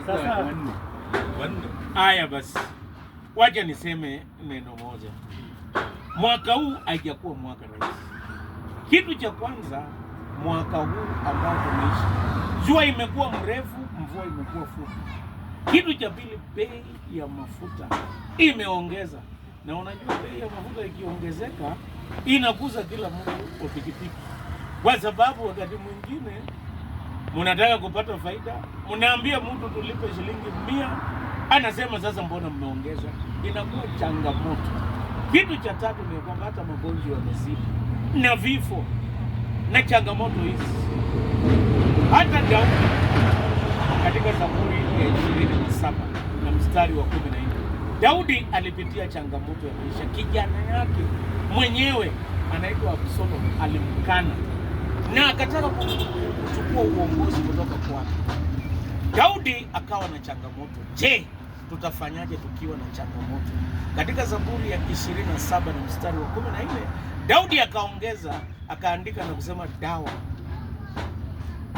Sasa haya basi, wacha niseme neno moja. Mwaka huu haijakuwa mwaka rahisi. Kitu cha kwanza, mwaka huu ambao tumeishi, jua imekuwa mrefu, mvua imekuwa fupi. Kitu cha pili, bei ya mafuta imeongeza, na unajua bei ya mafuta ikiongezeka inakuza kila mtu kwa pikipiki, kwa sababu wakati mwingine mnataka kupata faida, mnaambia mtu tulipe shilingi 100, anasema sasa mbona mmeongeza? Inakuwa changamoto. Kitu cha tatu ni kwamba hata magonjwa yamezidi na vifo na changamoto hizi. Hata Daudi katika Zaburi ya 27 na mstari wa 14, Daudi alipitia changamoto ya maisha. Kijana yake mwenyewe anaitwa Absalom alimkana na akataka kuchukua uongozi kutoka kwake. Daudi akawa na changamoto. Je, tutafanyaje tukiwa na changamoto? Katika Zaburi ya 27 na mstari wa 14, Daudi akaandika na kusema dawa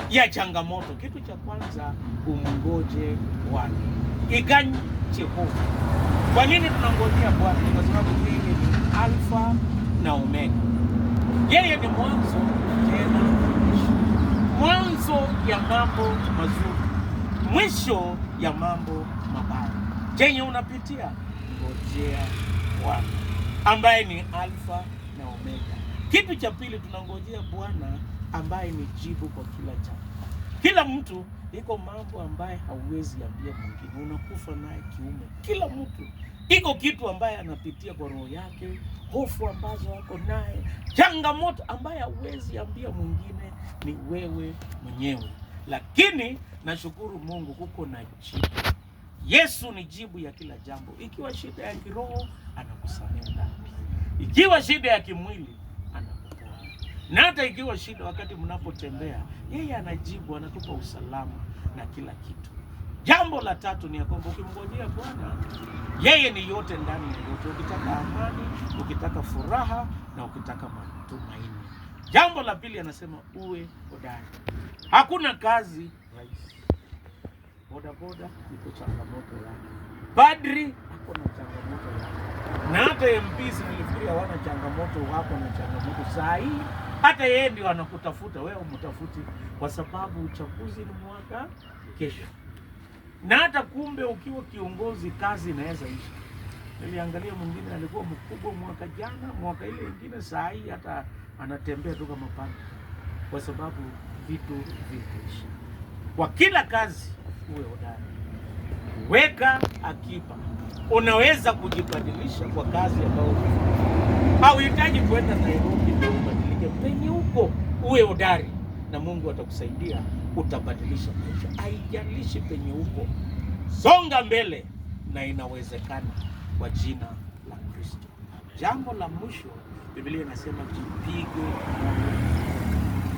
ya changamoto. Kitu cha kwanza, umngoje Bwana. Iganye Jehova. Kwa nini tunangojea Bwana? Kwa sababu yeye ni Alfa na Omega. Yeye ni mwanzo tena mwisho. Mwanzo ya mambo mazuri, mwisho ya mambo mabaya. Chenye unapitia, ngojea Bwana ambaye ni Alfa na Omega. Kitu cha pili, tunangojea Bwana ambaye ni jibu kwa kila jambo. Kila mtu iko mambo ambaye hauwezi ambia mwingine, unakufa naye kiume. Kila mtu iko kitu ambaye anapitia kwa roho yake, hofu ambazo wako naye, changamoto ambaye hauwezi ambia mwingine, ni wewe mwenyewe. Lakini nashukuru Mungu, kuko na jibu. Yesu ni jibu ya kila jambo. Ikiwa shida ya kiroho, anakusamehe dhambi. Ikiwa shida ya kimwili, anakuponya. Na hata ikiwa shida wakati mnapotembea, yeye anajibu, anatupa usalama na kila kitu. Jambo la tatu ni kwamba ukimngojea Bwana, yeye ni yote ndani ya yote. Ukitaka amani, ukitaka furaha na ukitaka matumaini. Jambo la pili, anasema uwe hodari. Hakuna kazi rahisi. Bodaboda iko changamoto yake, padri ako na changamoto yake, na hata MPs nilifikiria hawana changamoto, wako na changamoto. Saa hii hata yeye ndio anakutafuta wewe, umtafuti, kwa sababu uchaguzi ni mwaka kesho. Na hata kumbe ukiwa kiongozi, kazi inaweza isha. Niliangalia mwingine alikuwa mkubwa mwaka jana, mwaka ile ingine, saa hii hata anatembea tu kama panda, kwa sababu vitu vinaisha. Kwa kila kazi uwe hodari, weka akiba. Unaweza kujibadilisha kwa kazi ambayo hauhitaji kwenda Nairobi ndio ubadilike. Penye huko uwe hodari na Mungu atakusaidia, utabadilisha maisha. Haijalishi penye huko, songa mbele na inawezekana kwa jina la Kristo. Jambo la mwisho, Biblia inasema jipige moyo.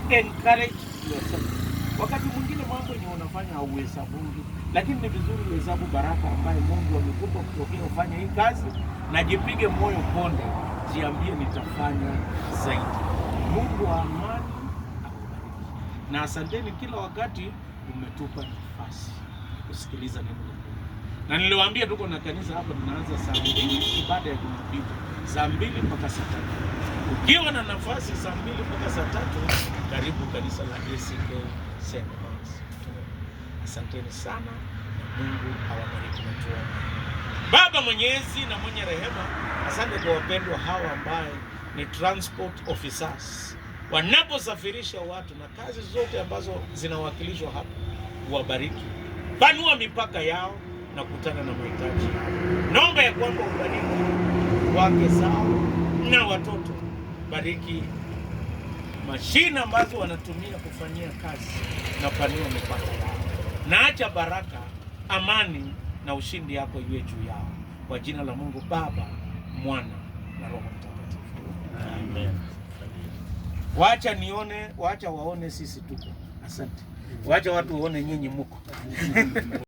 Encourage yourself. Wakati mwingine mambo ni unafanya hauhesabungi, lakini ni vizuri uhesabu baraka ambaye Mungu amekupa kutokea ufanye hii kazi, na jipige moyo konde, jiambie nitafanya zaidi. Mungu wa amani akubariki. Na asanteni kila wakati umetupa nafasi kusikiliza neno la Mungu. Na niliwaambia tuko na kanisa hapa, tunaanza saa 2 ibada ya Jumapili, saa 2 mpaka saa 3. Ukiwa na nafasi saa 2 mpaka saa 3, karibu kanisa la ACK St. Mark's. Asanteni sana na Mungu awabariki. Na tuombe. Baba mwenyezi na mwenye rehema, asante kwa wapendwa hawa ambaye ni transport officers, wanaposafirisha watu na kazi zote ambazo zinawakilishwa hapa. Uwabariki, panua mipaka yao na kutana na mahitaji yao. Naomba ya kwamba ubariki wake zao na watoto. Bariki mashine ambazo wanatumia kufanyia kazi, na panua mipaka yao. Na acha baraka, amani na ushindi yako iwe juu yao. Kwa jina la Mungu Baba, Mwana na Roho Mtakatifu. Amen. Wacha waone sisi tuko. Asante. Wacha watu waone nyinyi muko.